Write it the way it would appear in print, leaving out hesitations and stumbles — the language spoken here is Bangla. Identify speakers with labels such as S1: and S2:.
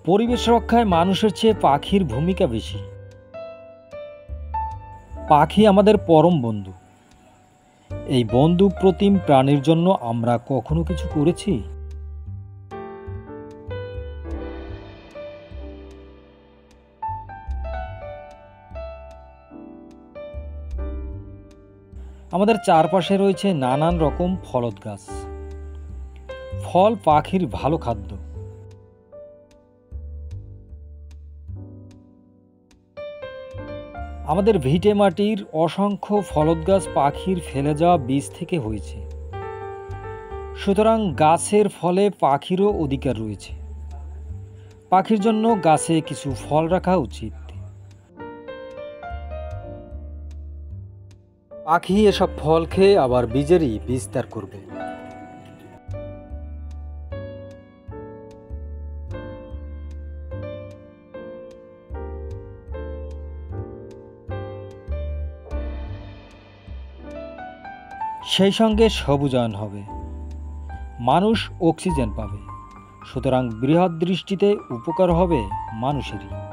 S1: পরিবেশ রক্ষায় মানুষের চেয়ে পাখির ভূমিকা বেশি। পাখি আমাদের পরম বন্ধু। এই বন্ধু প্রতিম প্রাণীর জন্য আমরা কখনো কিছু করেছি? আমাদের চারপাশে রয়েছে নানান রকম ফলদ গাছ। ফল পাখির ভালো খাদ্য। আমাদের ভিটে মাটির অসংখ্য ফলদ গাছ পাখির ফেলে যাওয়া বীজ থেকে হয়েছে। সুতরাং গাছের ফলে পাখিরও অধিকার রয়েছে। পাখির জন্য গাছে কিছু ফল রাখা উচিত। পাখি এসব ফল খেয়ে আবার বীজেরই বিস্তার করবে। সেই সঙ্গে সবুজায়ন হবে, মানুষ অক্সিজেন পাবে। সুতরাং বৃহৎ দৃষ্টিতে উপকার হবে মানুষেরই।